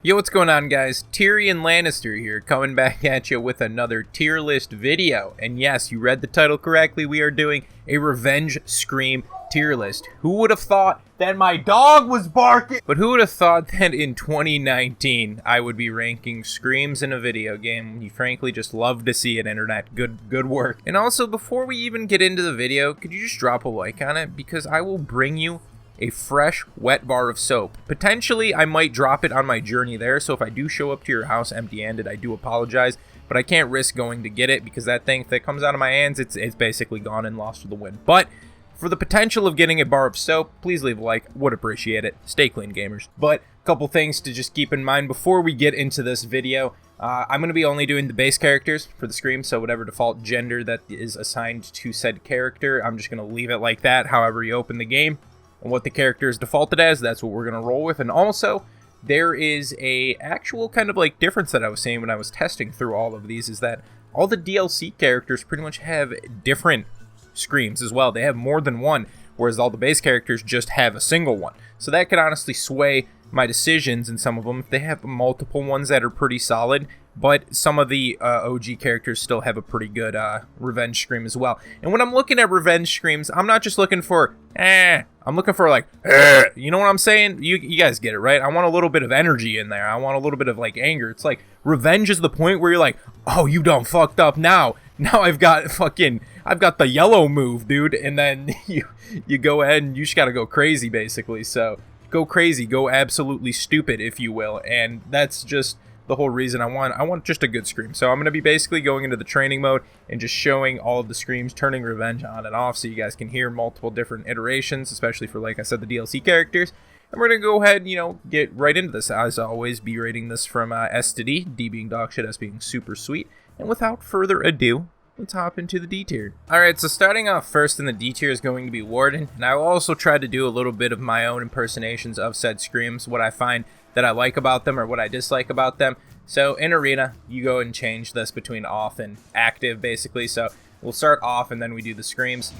Yo, what's going on, guys? Tyrion Lannister here, coming back at you with another tier list video. And yes, you read the title correctly, we are doing a Revenge Scream tier list. Who would have thought that my dog was barking? But who would have thought that in 2019, I would be ranking screams in a video game? You frankly just love to see it, internet. Good work. And also, before we even get into the video, could you just drop a like on it? Because I will bring you a fresh, wet bar of soap. Potentially, I might drop it on my journey there, so if I do show up to your house empty-handed, I do apologize, but I can't risk going to get it, because that thing, if it comes out of my hands, it's basically gone and lost to the wind. But for the potential of getting a bar of soap, please leave a like, would appreciate it. Stay clean, gamers. But a couple things to just keep in mind before we get into this video. I'm going to be only doing the base characters for the Scream, so whatever default gender that is assigned to said character, I'm just going to leave it like that, however you open the game. And what the character is defaulted as, that's what we're going to roll with. And also, there is a actual kind of like difference that I was seeing when I was testing through all of these, is that all the DLC characters pretty much have different Screams as well. They have more than one, whereas all the base characters just have a single one. So that could honestly sway my decisions in some of them if they have multiple ones that are pretty solid. But some of the OG characters still have a pretty good Revenge Scream as well. And when I'm looking at Revenge Screams, I'm not just looking for, I'm looking for like, you know what I'm saying? You guys get it, right? I want a little bit of energy in there. I want a little bit of like anger. It's like, revenge is the point where you're like, oh, you done fucked up now. Now I've got the yellow move, dude. And then you go ahead and you just gotta go crazy, basically. So go crazy, go absolutely stupid, if you will. And that's just the whole reason I want just a good Scream. So I'm going to be basically going into the training mode and just showing all of the Screams, turning Revenge on and off so you guys can hear multiple different iterations, especially for, like I said, the DLC characters. And we're going to go ahead and, get right into this. As always, be rating this from S to D, D being dog shit, S being super sweet. And without further ado, let's hop into the D tier. Alright, so starting off first in the D tier is going to be Warden. And I will also try to do a little bit of my own impersonations of said Screams, what I find that I like about them or what I dislike about them. So in Arena, you go and change this between off and active, basically. So we'll start off and then we do the Screams.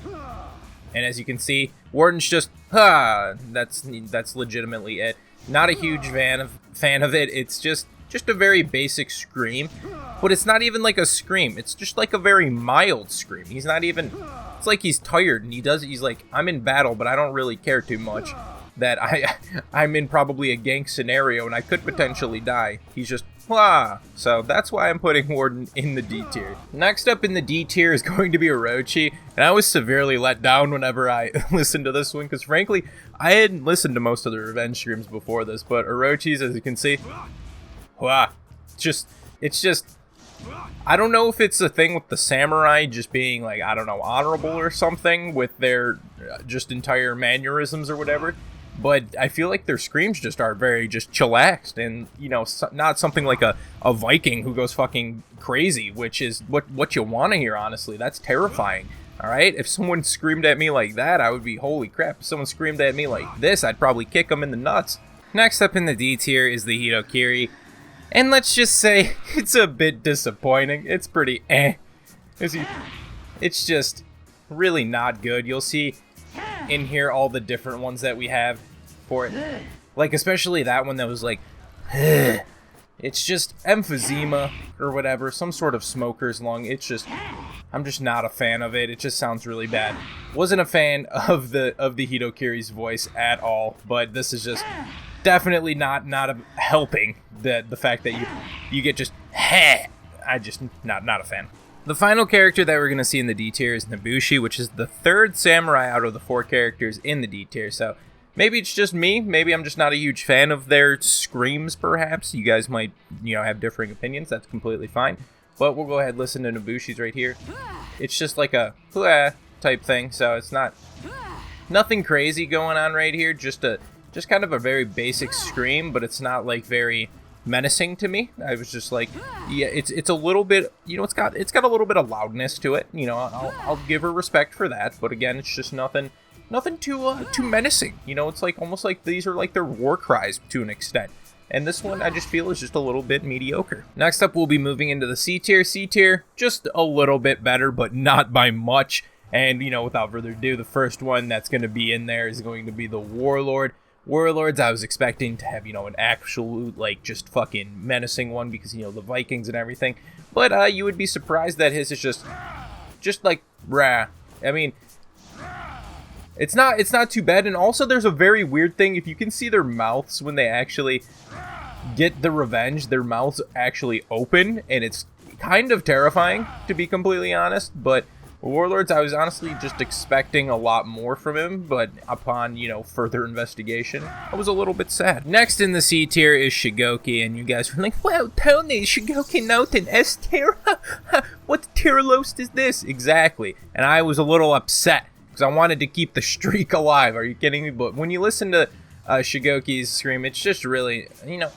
And as you can see, Warden's just, that's legitimately it. Not a huge fan of it. It's just a very basic Scream. But it's not even like a Scream. It's just like a very mild Scream. He's not even, it's like he's tired and he's like, I'm in battle, but I don't really care too much that I'm in probably a gank scenario and I could potentially die. He's just, so that's why I'm putting Warden in the D tier. Next up in the D tier is going to be Orochi, and I was severely let down whenever I listened to this one, because frankly, I hadn't listened to most of the Revenge Screams before this, but Orochi's, as you can see, it's just, I don't know if it's a thing with the samurai just being like, I don't know, honorable or something with their just entire mannerisms or whatever. But I feel like their Screams just are very just chillaxed and, not something like a Viking who goes fucking crazy, which is what you want to hear, honestly. That's terrifying, all right? If someone screamed at me like that, I would be, holy crap. If someone screamed at me like this, I'd probably kick them in the nuts. Next up in the D tier is the Hitokiri. And let's just say, it's a bit disappointing. It's pretty It's just really not good. You'll see in here all the different ones that we have for it, like especially that one that was like it's just emphysema or whatever, some sort of smoker's lung. It's just, I'm just not a fan of it. It just sounds really bad. Wasn't a fan of the Hitokiri's voice at all, but this is just definitely not helping the fact that you get just I just not a fan. The final character that we're going to see in the D tier is Nobushi, which is the third samurai out of the 4 characters in the D tier. So maybe it's just me. Maybe I'm just not a huge fan of their Screams, perhaps. You guys might, have differing opinions. That's completely fine. But we'll go ahead and listen to Nobushi's right here. It's just like a type thing. So it's nothing crazy going on right here. Just kind of a very basic Scream, but it's not like very menacing to me. I was just like, yeah, it's a little bit, it's got a little bit of loudness to it. I'll give her respect for that, but again, it's just nothing too menacing. It's like almost like these are like their war cries to an extent. And this one I just feel is just a little bit mediocre. Next up, we'll be moving into the C tier. C tier, just a little bit better, but not by much. And without further ado, the first one that's going to be in there is going to be the Warlord, Warlords, I was expecting to have, you know, an absolute, like, just fucking menacing one because, you know, the Vikings and everything. But you would be surprised that his is just like, rah. I mean, it's not too bad. And also there's a very weird thing. If you can see their mouths when they actually get the revenge, their mouths actually open, and it's kind of terrifying, to be completely honest. But Warlords, I was honestly just expecting a lot more from him, but upon, you know, further investigation, I was a little bit sad. Next in the C tier is Shigoki, and you guys were like, wow, Toeknee, Shigoki not an S tier? What tier list is this? Exactly. And I was a little upset, because I wanted to keep the streak alive. Are you kidding me? But when you listen to Shigoki's scream, it's just really, you know,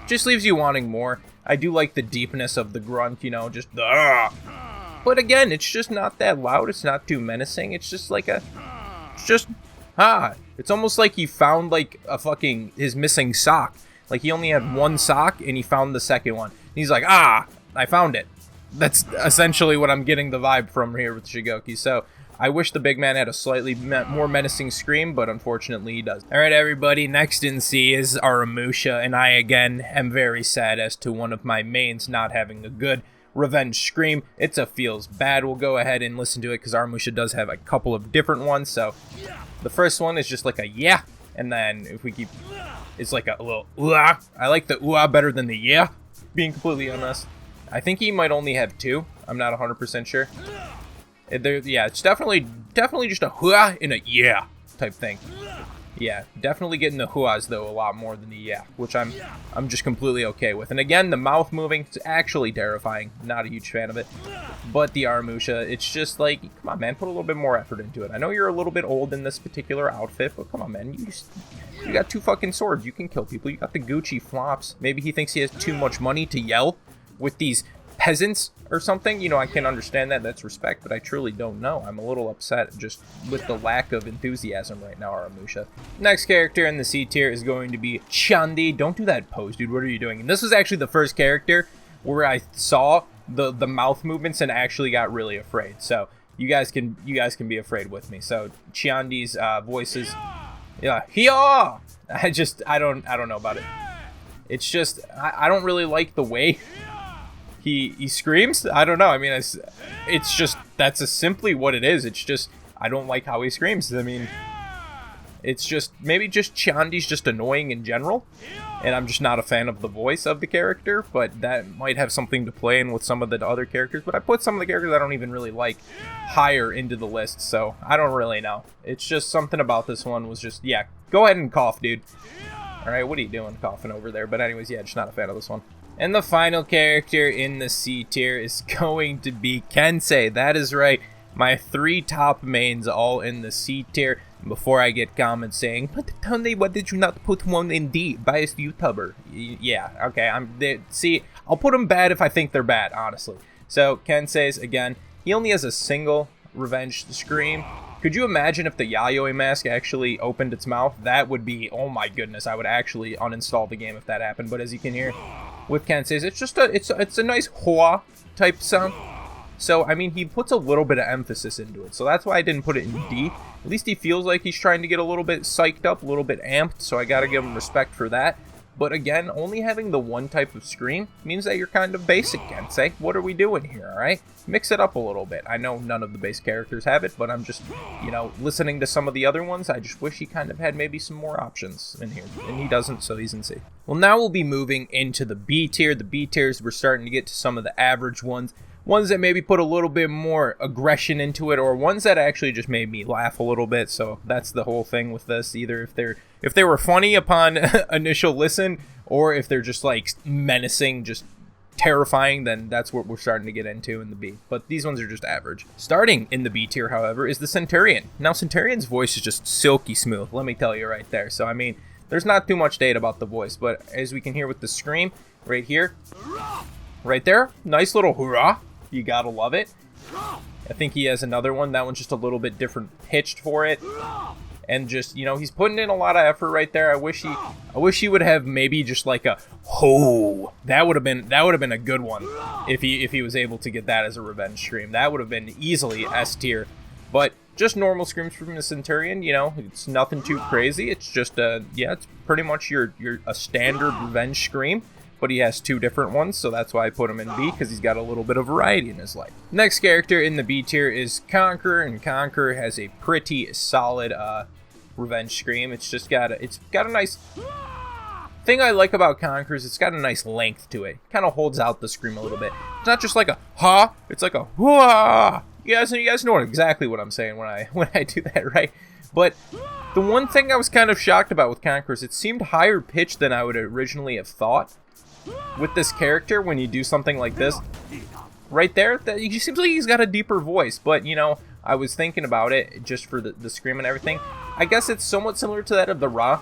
just leaves you wanting more. I do like the deepness of the grunt, you know, just the but again, it's just not that loud. It's not too menacing. It's just like it's almost like he found like his missing sock. Like he only had one sock and he found the second one. And he's like, I found it. That's essentially what I'm getting the vibe from here with Shigoki. So I wish the big man had a slightly more menacing scream, but unfortunately he doesn't. Alright everybody, next in C is Aramusha, and I again am very sad as to one of my mains not having a good revenge scream. It's a feels bad. We'll go ahead and listen to it because Aramusha does have a couple of different ones. So the first one is just like a yeah, and then if we keep, it's like a little ooh-ah. I like the ooh-ah better than the yeah, being completely honest. I think he might only have two. I'm not 100% sure. Yeah, it's definitely just a hua and a yeah type thing. Yeah, definitely getting the huas though a lot more than the yeah, which I'm just completely okay with. And again, the mouth moving, it's actually terrifying. Not a huge fan of it. But the Aramusha, it's just like, come on man, put a little bit more effort into it. I know you're a little bit old in this particular outfit, but come on man, you got two fucking swords. You can kill people. You got the Gucci flops. Maybe he thinks he has too much money to yell with these peasants or something. You know, I can understand that. That's respect, but I truly don't know. I'm a little upset just with the lack of enthusiasm right now, Aramusha. Next character in the C tier is going to be Chandi. Don't do that pose, dude. What are you doing? And this was actually the first character where I saw the mouth movements and actually got really afraid. So you guys can be afraid with me. So Chandi's voices, yeah, hiya. I don't know about it. It's just I don't really like the way he screams. I don't know. I mean, it's just, that's simply what it is. It's just, I don't like how he screams. I mean, it's just, maybe just Chandi's just annoying in general, and I'm just not a fan of the voice of the character, but that might have something to play in with some of the other characters. But I put some of the characters I don't even really like higher into the list, so I don't really know. It's just something about this one was just, yeah, go ahead and cough, dude. Alright, what are you doing coughing over there? But anyways, yeah, just not a fan of this one. And the final character in the C tier is going to be Kensei. That is right. My three top mains all in the C tier. Before I get comments saying, but Toeknee, why did you not put one in D? Biased YouTuber. Yeah, okay. See, I'll put them bad if I think they're bad, honestly. So, Kensei's, again, he only has a single revenge scream. Could you imagine if the Yayoi mask actually opened its mouth? That would be, oh my goodness, I would actually uninstall the game if that happened. But as you can hear with Kensei's, it's just it's a nice hoa type sound. So, I mean, he puts a little bit of emphasis into it. So that's why I didn't put it in D. At least he feels like he's trying to get a little bit psyched up, a little bit amped. So I gotta give him respect for that. But again, only having the one type of scream means that you're kind of basic, Kensei. What are we doing here, alright? Mix it up a little bit. I know none of the base characters have it, but I'm just, you know, listening to some of the other ones, I just wish he kind of had maybe some more options in here. And he doesn't, so he's in C. Well, now we'll be moving into the B tier. The B tiers, we're starting to get to some of the average ones. Ones that maybe put a little bit more aggression into it, or ones that actually just made me laugh a little bit. So that's the whole thing with this. Either if they were funny upon initial listen, or if they're just like menacing, just terrifying, then that's what we're starting to get into in the B. But these ones are just average. Starting in the B tier, however, is the Centurion. Now, Centurion's voice is just silky smooth, let me tell you right there. So, I mean, there's not too much data about the voice, but as we can hear with the scream right here, right there, nice little hurrah. You gotta love it. I think he has another one. That one's just a little bit different pitched for it. And just, you know, he's putting in a lot of effort right there. I wish he would have maybe just like a ho. That would have been a good one if he was able to get that as a revenge stream. That would have been easily S tier. But just normal screams from the Centurion. You know, it's nothing too crazy. It's just yeah, it's pretty much your a standard revenge scream. But he has 2 different ones, so that's why I put him in B, because he's got a little bit of variety in his life. Next character in the B tier is Conqueror, and Conqueror has a pretty solid revenge scream. It's got a nice thing I like about Conqueror is it's got a nice length to it. Kind of holds out the scream a little bit. It's not just like a ha, it's like a wah. You guys know exactly what I'm saying when I do that, right? But the one thing I was kind of shocked about with Conqueror is it seemed higher pitched than I would originally have thought. With this character, when you do something like this, right there, he seems like he's got a deeper voice. But, you know, I was thinking about it just for the scream and everything. I guess it's somewhat similar to that of the Ra.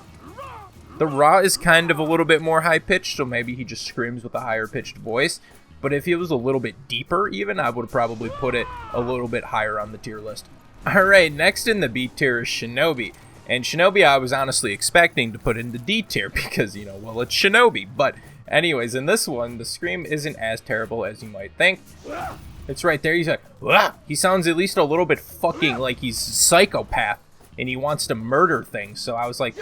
The Ra is kind of a little bit more high-pitched, so maybe he just screams with a higher-pitched voice. But if it was a little bit deeper even, I would probably put it a little bit higher on the tier list. Alright, next in the B tier is Shinobi. And Shinobi I was honestly expecting to put in the D tier because, you know, well, it's Shinobi. But anyways, in this one, the scream isn't as terrible as you might think. It's right there. He's like, wah! He sounds at least a little bit fucking like he's a psychopath and he wants to murder things. So I was like,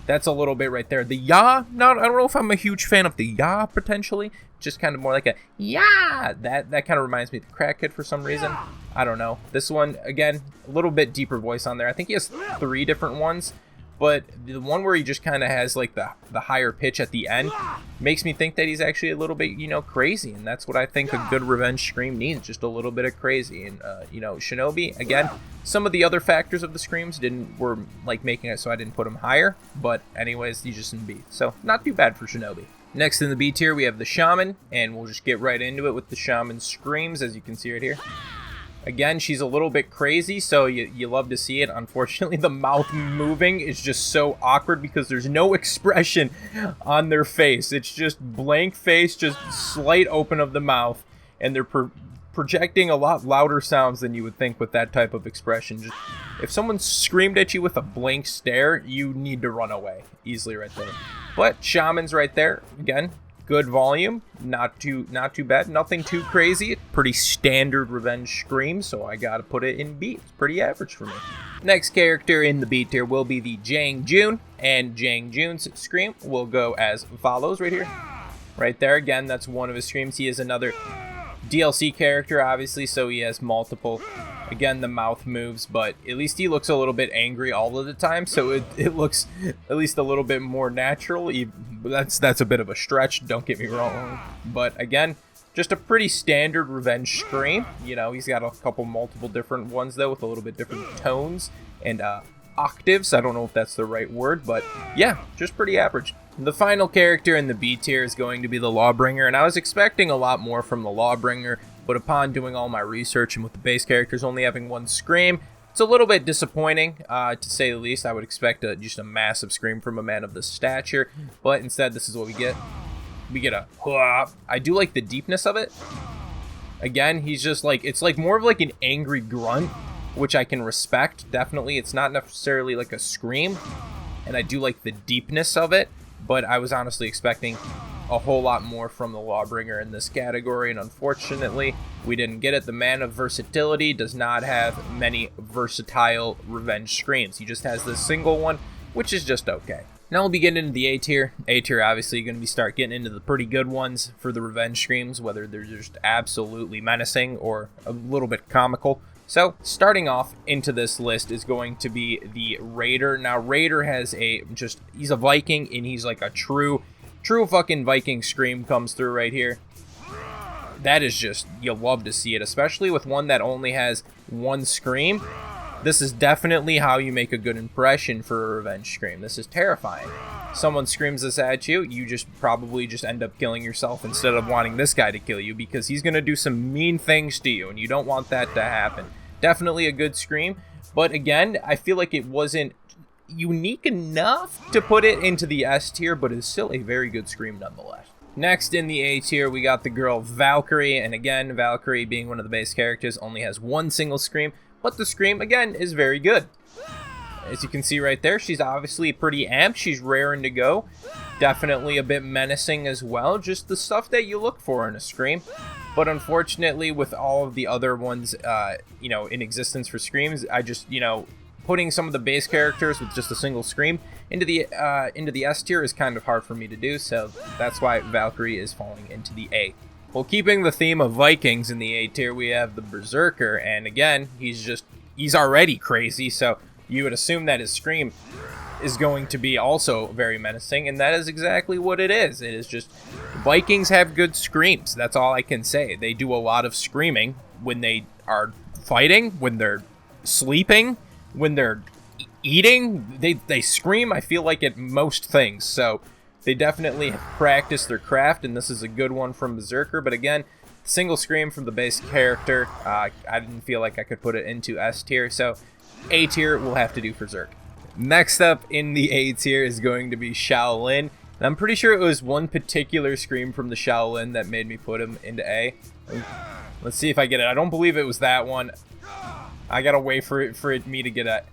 that's a little bit right there. The ya, no, I don't know if I'm a huge fan of the ya potentially. Just kind of more like a yeah. That kind of reminds me of the Crack Kid for some reason. I don't know. This one, again, a little bit deeper voice on there. I think he has 3 different ones. But the one where he just kind of has like the higher pitch at the end makes me think that he's actually a little bit, you know, crazy. And that's what I think a good revenge scream needs, just a little bit of crazy. And, you know, Shinobi, again, some of the other factors of the screams were like making it so I didn't put him higher. But anyways, he's just in B. So not too bad for Shinobi. Next in the B tier, we have the Shaman. And we'll just get right into it with the Shaman screams, as you can see right here. Again, she's a little bit crazy, so you love to see it. Unfortunately, the mouth moving is just so awkward because there's no expression on their face. It's just blank face, just slight open of the mouth, and they're projecting a lot louder sounds than you would think with that type of expression. Just, if someone screamed at you with a blank stare, you need to run away easily right there. But Shaman's right there, again. Good volume, not too bad, nothing too crazy. Pretty standard revenge scream, so I gotta put it in B. It's pretty average for me. Next character in the B tier will be the Jang Jun, and Jang Jun's scream will go as follows right here. Right there, again, that's one of his screams. He is another DLC character, obviously, so he has multiple. Again, the mouth moves, but at least he looks a little bit angry all of the time, so it looks at least a little bit more natural. That's a bit of a stretch, don't get me wrong. But again, just a pretty standard revenge scream. You know, he's got a couple multiple different ones, though, with a little bit different tones and octaves. I don't know if that's the right word, but yeah, just pretty average. The final character in the B tier is going to be the Lawbringer, and I was expecting a lot more from the Lawbringer, but upon doing all my research and with the base characters only having 1 scream, it's a little bit disappointing, to say the least. I would expect just a massive scream from a man of this stature, but instead this is what we get. We get a hua. I do like the deepness of it. Again, he's just like, it's like more of like an angry grunt, which I can respect, definitely. It's not necessarily like a scream, and I do like the deepness of it, but I was honestly expecting a whole lot more from the Lawbringer in this category, and unfortunately, we didn't get it. The man of versatility does not have many versatile revenge screams. He just has this single one, which is just okay. Now we'll be getting into the A tier. A tier, obviously, going to be start getting into the pretty good ones for the revenge screams, whether they're just absolutely menacing or a little bit comical. So, starting off into this list is going to be the Raider. Now, Raider has he's a Viking, and he's like a true fucking Viking scream comes through right here. That is just, you'll love to see it, especially with one that only has 1 scream. This is definitely how you make a good impression for a revenge scream. This is terrifying. Someone screams this at you, you just probably just end up killing yourself instead of wanting this guy to kill you, because he's going to do some mean things to you, and you don't want that to happen. Definitely a good scream, but again, I feel like it wasn't unique enough to put it into the S tier, but it's still a very good scream nonetheless. Next in the A tier, we got the girl Valkyrie, and again, Valkyrie being one of the base characters only has 1 single scream, but the scream, again, is very good. As you can see right there, she's obviously pretty amped. She's raring to go. Definitely a bit menacing as well. Just the stuff that you look for in a Scream. But unfortunately, with all of the other ones, you know, in existence for Screams, I just, you know, putting some of the base characters with just a single Scream into the S tier is kind of hard for me to do. So that's why Valkyrie is falling into the A. Well, keeping the theme of Vikings in the A tier, we have the Berserker. And again, he's already crazy. So you would assume that his Scream is going to be also very menacing, and that is exactly what it is. It is just, Vikings have good screams. That's all I can say. They do a lot of screaming when they are fighting, when they're sleeping, when they're eating. They scream, I feel like, at most things. So they definitely have practiced their craft, and this is a good one from Berserker. But again, single Scream from the base character. I didn't feel like I could put it into S tier, so A tier will have to do for Zerk. Next up in the A tier is going to be Shaolin. And I'm pretty sure it was one particular Scream from the Shaolin that made me put him into A. Let's see if I get it. I don't believe it was that one. I gotta wait for me to get it.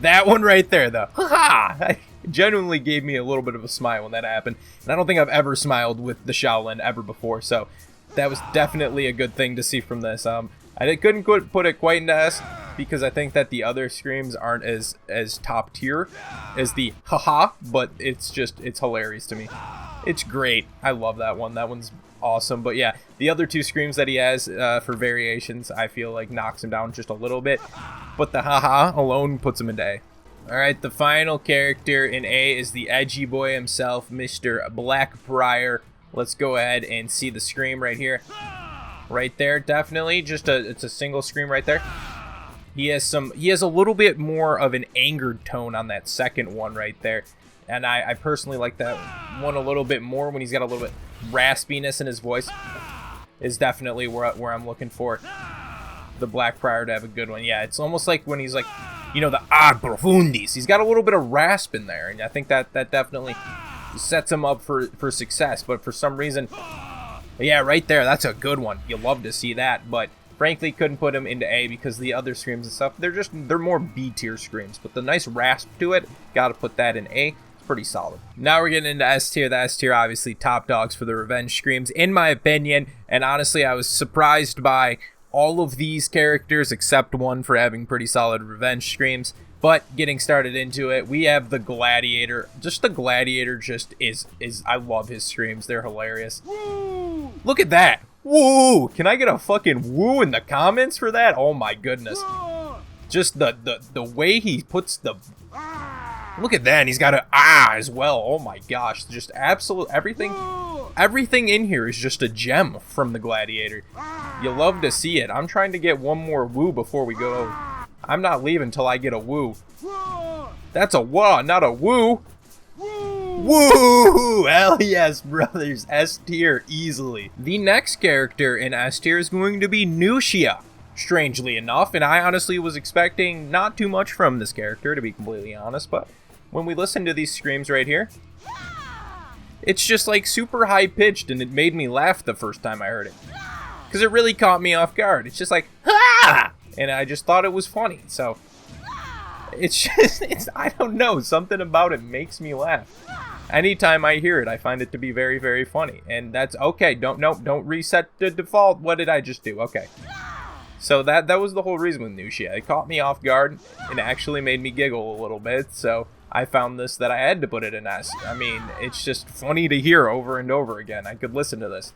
That one right there, though. It genuinely gave me a little bit of a smile when that happened. And I don't think I've ever smiled with the Shaolin ever before. So that was definitely a good thing to see from this. I couldn't put it quite into S, because I think that the other Screams aren't as top tier as the haha, but it's hilarious to me. It's great. I love that one. That one's awesome. But yeah, the other two Screams that he has for variations, I feel like knocks him down just a little bit. But the haha alone puts him into A. Alright, the final character in A is the edgy boy himself, Mr. Blackbriar. Let's go ahead and see the Scream right here. Right there, definitely. It's a single Scream right there. He has a little bit more of an angered tone on that second one right there. And I personally like that one a little bit more when he's got a little bit raspiness in his voice. Is definitely where I'm looking for the Blackbriar to have a good one. Yeah, it's almost like when he's like, you know, the ad profundis. He's got a little bit of rasp in there, and I think that definitely sets him up for success. But for some reason, yeah, right there, that's a good one. You'll love to see that, but frankly, couldn't put him into A because the other Screams and stuff, they're more B tier Screams. But the nice rasp to it, gotta put that in A. It's pretty solid. Now we're getting into S tier. The S tier, obviously, top dogs for the revenge Screams, in my opinion. And honestly, I was surprised by all of these characters except one for having pretty solid revenge Screams. But getting started into it, we have the Gladiator. Just the Gladiator is I love his Screams. They're hilarious. Woo! Look at that. Woo! Can I get a fucking woo in the comments for that? Oh my goodness. Just the way he puts the... Look at that. And he's got an as well. Oh my gosh. Just absolute everything. Everything in here is just a gem from the Gladiator. You love to see it. I'm trying to get one more woo before we go. I'm not leaving until I get a woo. That's a wah, not a woo. Woo! Hell yes, brothers. S tier easily. The next character in S tier is going to be Nushia, strangely enough. And I honestly was expecting not too much from this character, to be completely honest. But when we listen to these Screams right here, it's just like super high pitched, and it made me laugh the first time I heard it. Because it really caught me off guard. It's just like, ha! And I just thought it was funny. So it's just, I don't know, something about it makes me laugh. Anytime I hear it, I find it to be very, very funny. And that's okay. Don't reset the default. What did I just do? Okay. So that was the whole reason with Nushia. It caught me off guard and actually made me giggle a little bit. So I found this that I had to put it in S. I mean, it's just funny to hear over and over again. I could listen to this.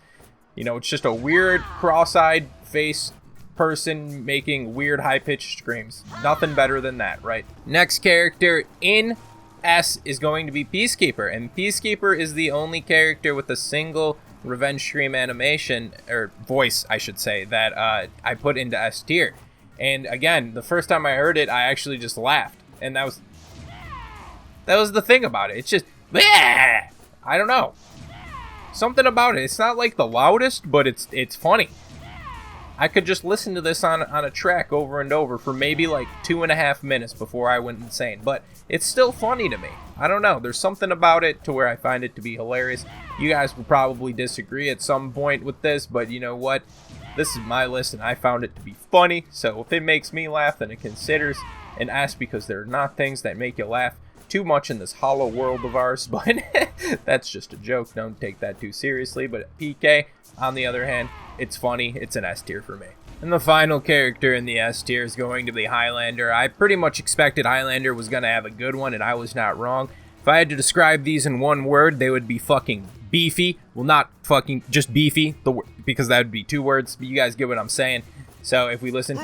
You know, it's just a weird cross-eyed face person making weird high-pitched screams. Nothing better than that, right? Next character in S is going to be Peacekeeper, and Peacekeeper is the only character with a single revenge scream animation, or voice, I should say, that I put into S tier. And again, the first time I heard it, I actually just laughed, and that was the thing about it. It's just, bleh! I don't know, something about it. It's not like the loudest, but it's funny. I could just listen to this on a track over and over for maybe like 2.5 minutes before I went insane. But it's still funny to me. I don't know. There's something about it to where I find it to be hilarious. You guys will probably disagree at some point with this, but you know what? This is my list, and I found it to be funny. So if it makes me laugh, then it considers. an S because they're not things that make you laugh too much in this hollow world of ours, but that's just a joke. Don't take that too seriously. But PK, on the other hand, it's funny. It's an S tier for me. And the final character in the S tier is going to be Highlander. I pretty much expected Highlander was going to have a good one, and I was not wrong. If I had to describe these in one word, they would be fucking beefy. Well, not fucking, just beefy, because that would be 2 words, but you guys get what I'm saying. So if we listen,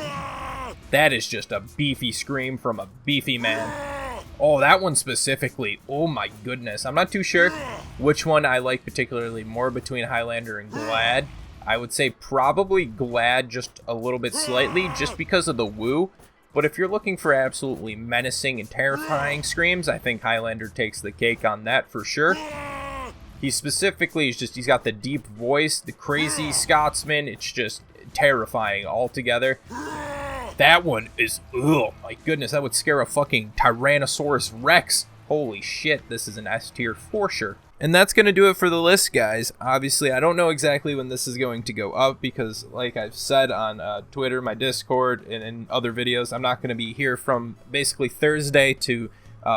that is just a beefy scream from a beefy man. Oh, that one specifically, oh my goodness. I'm not too sure which one I like particularly more between Highlander and Glad. I would say probably Glad just a little bit slightly, just because of the woo. But if you're looking for absolutely menacing and terrifying screams, I think Highlander takes the cake on that for sure. He specifically is just, he's got the deep voice, the crazy Scotsman. It's just terrifying altogether. That one is, oh my goodness, that would scare a fucking Tyrannosaurus Rex. Holy shit, this is an S tier for sure. And that's going to do it for the list, guys. Obviously, I don't know exactly when this is going to go up because, like I've said on Twitter, my Discord, and in other videos, I'm not going to be here from basically Thursday to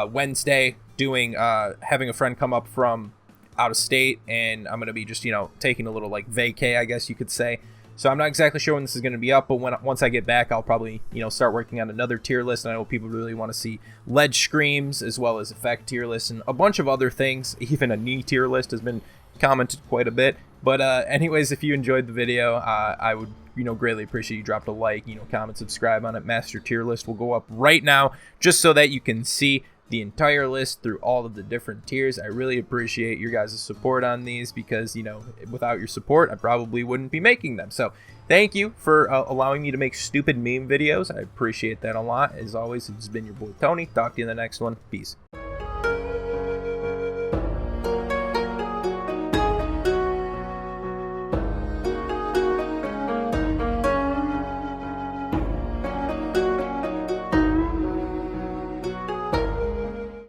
Wednesday doing, having a friend come up from out of state, and I'm going to be just, you know, taking a little, like, vacay, I guess you could say. So I'm not exactly sure when this is going to be up, but once I get back, I'll probably, you know, start working on another tier list. And I know people really want to see ledge screams as well as effect tier lists and a bunch of other things. Even a knee tier list has been commented quite a bit. But anyways, if you enjoyed the video, I would, you know, greatly appreciate you dropped a like, you know, comment, subscribe on it. Master tier list will go up right now just so that you can see the entire list through all of the different tiers. I really appreciate your guys' support on these because, you know, without your support, I probably wouldn't be making them. So thank you for allowing me to make stupid meme videos. I appreciate that a lot. As always, it's been your boy Tony. Talk to you in the next one. Peace.